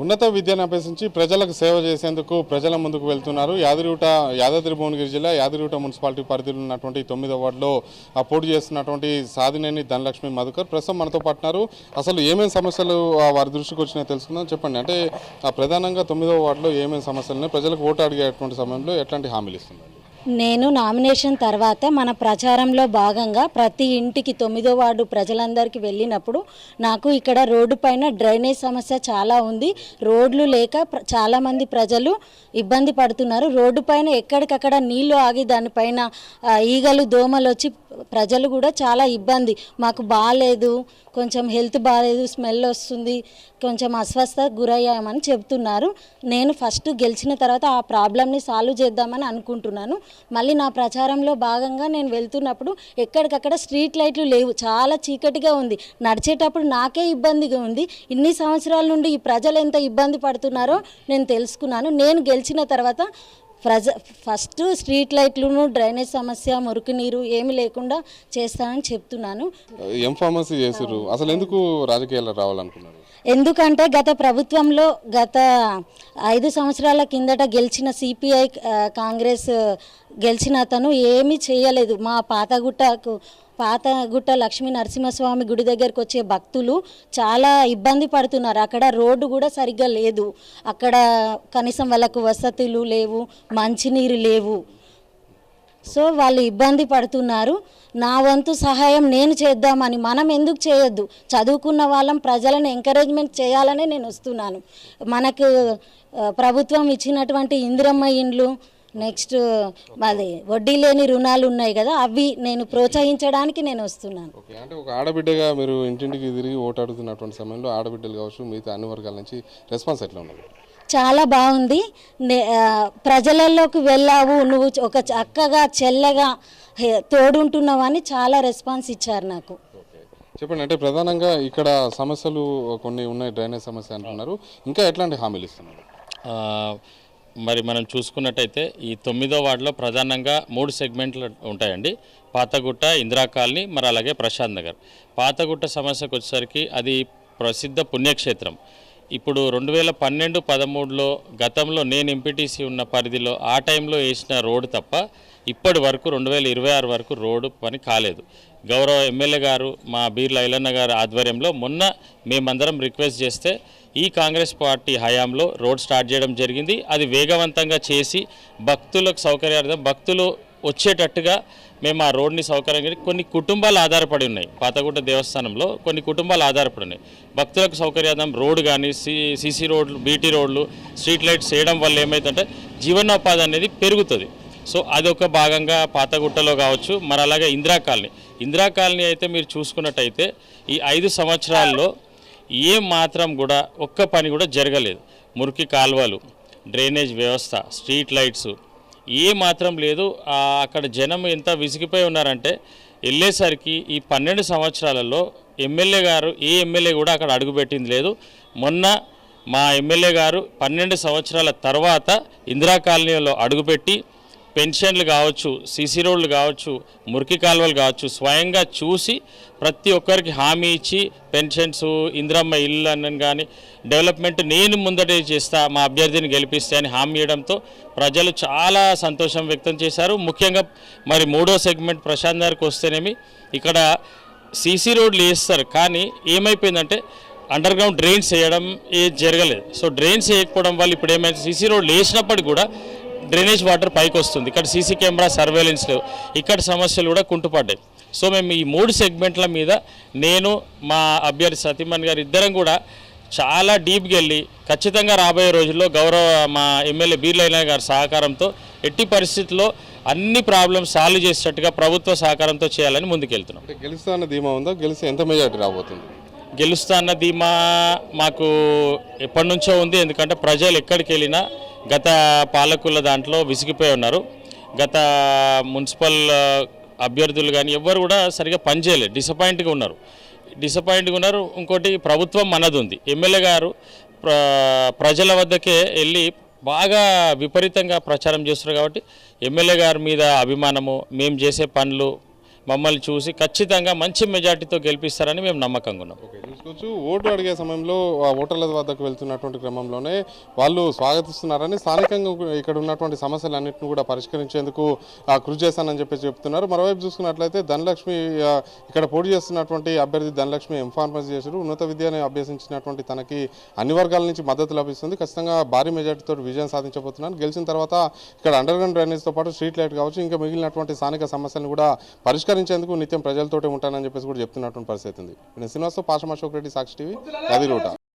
ఉన్నత విద్యను అభ్యసించి ప్రజలకు సేవ చేసేందుకు ప్రజల ముందుకు వెళ్తున్నారు. యాదాద్రి భువనగిరి జిల్లా యాదగిరిగుట్ట మున్సిపాలిటీ పరిధిలో ఉన్నటువంటి 9వ వార్డులో పోటీ చేస్తున్నటువంటి సాధినేని ధనలక్ష్మి మధుకర్ ప్రస్తుతం మనతో పాటున్నారు. అసలు ఏమేమి సమస్యలు వారి దృష్టికి వచ్చినాయో తెలుసుకుందాం. చెప్పండి, అంటే ప్రధానంగా 9వ వార్డులో ఏమేమి సమస్యలు ఉన్నాయి, ప్రజలకు ఓటు అడిగేటువంటి సమయంలో ఎట్లాంటి హామీలు ఇస్తున్నారు? నేను నామినేషన్ తర్వాత మన ప్రచారంలో భాగంగా ప్రతి ఇంటికి 9వ వార్డు ప్రజలందరికీ వెళ్ళినప్పుడు నాకు ఇక్కడ రోడ్డు పైన డ్రైనేజ్ సమస్య చాలా ఉంది. రోడ్లు లేక చాలామంది ప్రజలు ఇబ్బంది పడుతున్నారు. రోడ్డు పైన ఎక్కడికక్కడ నీళ్లు ఆగి దానిపైన ఈగలు దోమలు వచ్చి ప్రజలు కూడా చాలా ఇబ్బంది. మాకు బాగాలేదు, కొంచెం హెల్త్ బాగాలేదు, స్మెల్ వస్తుంది, కొంచెం అస్వస్థతకు గురయ్యామని చెప్తున్నారు. నేను ఫస్ట్ గెలిచిన తర్వాత ఆ ప్రాబ్లమ్ని సాల్వ్ చేద్దామని అనుకుంటున్నాను. మళ్ళీ నా ప్రచారంలో భాగంగా నేను వెళ్తున్నప్పుడు ఎక్కడికక్కడ స్ట్రీట్ లైట్లు లేవు, చాలా చీకటిగా ఉంది. నడిచేటప్పుడు నాకే ఇబ్బందిగా ఉంది. ఇన్ని సంవత్సరాల నుండి ఈ ప్రజలు ఎంత ఇబ్బంది పడుతున్నారో నేను తెలుసుకున్నాను. నేను గెలిచిన తర్వాత ఫస్ట్ స్ట్రీట్ లైట్లను, డ్రైనేజ్ సమస్య, మురికి నీరు ఏమి లేకుండా చేస్తానని చెప్తున్నాను. ఏం ఫార్మసీ చేశారు, అసలు ఎందుకు రాజకీయాల్లో రావాలనుకున్నారు? ఎందుకంటే గత ప్రభుత్వంలో గత 5 సంవత్సరాల కిందట గెలిచిన సిపిఐ కాంగ్రెస్ గెలిచిన అతను ఏమీ చేయలేదు. మా పాతగుట్ట లక్ష్మీ నరసింహస్వామి గుడి దగ్గరకు వచ్చే భక్తులు చాలా ఇబ్బంది పడుతున్నారు. అక్కడ రోడ్డు కూడా సరిగ్గా లేదు, అక్కడ కనీసం వాళ్ళకు వసతులు లేవు, మంచినీరు లేవు. సో వాళ్ళు ఇబ్బంది పడుతున్నారు. నా వంతు సహాయం నేను చేద్దామని, మనం ఎందుకు చేయొద్దు, చదువుకున్న వాళ్ళం ప్రజలను ఎంకరేజ్మెంట్ చేయాలనే నేను వస్తున్నాను. మనకు ప్రభుత్వం ఇచ్చినటువంటి ఇందిరమ్మ ఇండ్లు, నెక్స్ట్ అది వడ్డీ లేని రుణాలు ఉన్నాయి కదా, అవి నేను ప్రోత్సహించడానికి నేను వస్తున్నాను. అంటే ఒక ఆడబిడ్డగా మీరు ఇంటింటికి తిరిగి ఓటు అడుగుతున్నటువంటి సమయంలో ఆడబిడ్డలు కావచ్చు, మిగతా అన్ని వర్గాల నుంచి రెస్పాన్స్ ఎట్లా ఉన్నది? చాలా బాగుంది. ప్రజలలోకి వెళ్ళావు, నువ్వు ఒక అక్కగా చెల్లెగా తోడుంటున్నావు అని చాలా రెస్పాన్స్ ఇచ్చారు నాకు. చెప్పండి, అంటే ప్రధానంగా ఇక్కడ సమస్యలు కొన్ని ఉన్నాయి, డ్రైనేజ్ సమస్య అంటున్నారు, ఇంకా ఎట్లాంటి హామీలు ఇస్తున్నారు? మరి మనం చూసుకున్నట్టయితే ఈ 9వ వార్డులో ప్రధానంగా 3 సెగ్మెంట్లు ఉంటాయండి. పాతగుట్ట, ఇందిరా కాలనీ, మరి అలాగే ప్రశాంత్ నగర్. పాతగుట్ట సమస్యకు వచ్చేసరికి అది ప్రసిద్ధ పుణ్యక్షేత్రం. ఇప్పుడు 2012-13లో గతంలో నేను ఎంపీటీసీ ఉన్న పరిధిలో ఆ టైంలో వేసిన రోడ్డు తప్ప ఇప్పటి వరకు 2026 వరకు రోడ్డు పని కాలేదు. గౌరవ ఎమ్మెల్యే గారు మా బీర్ల ఐలన్న గారు ఆధ్వర్యంలో మొన్న మేమందరం రిక్వెస్ట్ చేస్తే ఈ కాంగ్రెస్ పార్టీ హయాంలో రోడ్ స్టార్ట్ చేయడం జరిగింది. అది వేగవంతంగా చేసి భక్తులకు సౌకర్యార్థం భక్తులు వచ్చేటట్టుగా మేము ఆ రోడ్ని సౌకర్యంగా కొన్ని కుటుంబాలు ఆధారపడి ఉన్నాయి. పాతగుట్ట దేవస్థానంలో కొన్ని కుటుంబాలు ఆధారపడి ఉన్నాయి. భక్తులకు సౌకర్యార్థం రోడ్డు కానీ సీసీ రోడ్లు, బీటీ రోడ్లు, స్ట్రీట్ లైట్స్ చేయడం వల్ల ఏమవుతుందంటే జీవనోపాధి అనేది పెరుగుతుంది. సో అదొక భాగంగా పాతగుట్టలో కావచ్చు. మరి అలాగే ఇందిరా కాలనీ అయితే మీరు చూసుకున్నట్టయితే ఈ 5 సంవత్సరాల్లో ఏం మాత్రం కూడా ఒక్క పని కూడా జరగలేదు. మురికి కాలువలు, డ్రైనేజ్ వ్యవస్థ, స్ట్రీట్ లైట్స్ ఏ మాత్రం లేదు. అక్కడ జనం ఎంత విసిగిపోయి ఉన్నారంటే వెళ్ళేసరికి ఈ 12 సంవత్సరాలలో ఏ ఎమ్మెల్యే కూడా అక్కడ అడుగుపెట్టింది లేదు. మొన్న మా ఎమ్మెల్యే గారు 12 సంవత్సరాల తర్వాత ఇందిరా కాలనీలో అడుగుపెట్టి పెన్షన్లు కావచ్చు, సీసీ రోడ్లు కావచ్చు, మురికి కాలువలు కావచ్చు స్వయంగా చూసి ప్రతి ఒక్కరికి హామీ ఇచ్చి పెన్షన్స్, ఇందిరమ్మ ఇల్లు అన్నని కానీ డెవలప్మెంట్ నేను ముందటే చేస్తా, మా అభ్యర్థిని గెలిపిస్తే అని హామీ ఇవ్వడంతో ప్రజలు చాలా సంతోషం వ్యక్తం చేశారు. ముఖ్యంగా మరి 3వ సెగ్మెంట్ ప్రశాంత్ నగర్కి వస్తేనేమి ఇక్కడ సీసీ రోడ్లు వేస్తారు, కానీ ఏమైపోయిందంటే అండర్ గ్రౌండ్ డ్రైన్స్ వేయడం జరగలేదు. సో డ్రైన్స్ వేయకపోవడం వల్ల ఇప్పుడు ఏమైతే సీసీ రోడ్లు వేసినప్పటికీ కూడా డ్రైనేజ్ వాటర్ పైకి వస్తుంది. ఇక్కడ సీసీ కెమెరా సర్వేలెన్స్ లేవు, ఇక్కడ సమస్యలు కూడా కుంటుపడ్డాయి. సో మేము ఈ 3 సెగ్మెంట్ల మీద నేను మా అభ్యర్థి సతీమణి గారు ఇద్దరం కూడా చాలా డీప్గా వెళ్ళి ఖచ్చితంగా రాబోయే రోజుల్లో గౌరవ మా ఎమ్మెల్యే బీర్ల ఐలన్న గారి సహకారంతో ఎట్టి పరిస్థితుల్లో అన్ని ప్రాబ్లమ్స్ సాల్వ్ చేసేటట్టుగా ప్రభుత్వ సహకారంతో చేయాలని ముందుకెళ్తున్నాం. గెలుస్తా అన్న ధీమా ఉందా? గెలిస్తే ఎంత మెజార్టీ రాబోతుంది? గెలుస్తా అన్న ధీమా మాకు ఎప్పటి నుంచో ఉంది. ఎందుకంటే ప్రజలు ఎక్కడికి వెళ్ళినా గత పాలకుల దాంట్లో విసిగిపోయి ఉన్నారు. గత మున్సిపల్ అభ్యర్థులు కానీ ఎవ్వరు కూడా సరిగా పనిచేయలేదు, డిసప్పాయింట్గా ఉన్నారు. ఇంకోటి ప్రభుత్వం మనది ఉంది. ఎమ్మెల్యే గారు ప్రజల వద్దకే వెళ్ళి బాగా విపరీతంగా ప్రచారం చేస్తున్నారు. కాబట్టి ఎమ్మెల్యే గారి మీద అభిమానము, మేము చేసే పనులు మమ్మల్ని చూసి ఖచ్చితంగా మంచి మెజార్టీతో గెలిపిస్తారని మేము నమ్మకంగా ఉన్నాం. ఓకే, చూసుకోవచ్చు. ఓటు అడిగే సమయంలో ఆ ఓటర్ల వద్దకు వెళ్తున్నటువంటి క్రమంలోనే వాళ్ళు స్వాగతిస్తున్నారని, స్థానికంగా ఇక్కడ ఉన్నటువంటి సమస్యలన్నింటినీ కూడా పరిష్కరించేందుకు కృషి చేస్తానని చెప్పి చెప్తున్నారు. మరోవైపు చూసుకున్నట్లయితే ధనలక్ష్మి ఇక్కడ పోటీ చేస్తున్నటువంటి అభ్యర్థి ధనలక్ష్మి ఎంఫార్మసీ చేశారు. ఉన్నత విద్యను అభ్యసించినటువంటి తనకి అన్ని వర్గాల నుంచి మద్దతు లభిస్తుంది. ఖచ్చితంగా భారీ మెజార్టీతో విజయం సాధించబోతున్నాను. గెలిచిన తర్వాత ఇక్కడ అండర్ గ్రౌండ్ డ్రైనేజ్తో పాటు స్ట్రీట్ లైట్ కావచ్చు, ఇంకా మిగిలినటువంటి స్థానిక సమస్యలను కూడా పరిష్కరించేందుకు నిత్యం ప్రజలతోటే ఉంటానని చెప్పేసి కూడా చెప్తున్నటువంటి పరిస్థితి ఉంది. నేను శ్రీనివాస్తో పాషం అశోక్ రెడ్డి, సాక్షి టీవీ, యాదగిరిగుట్ట.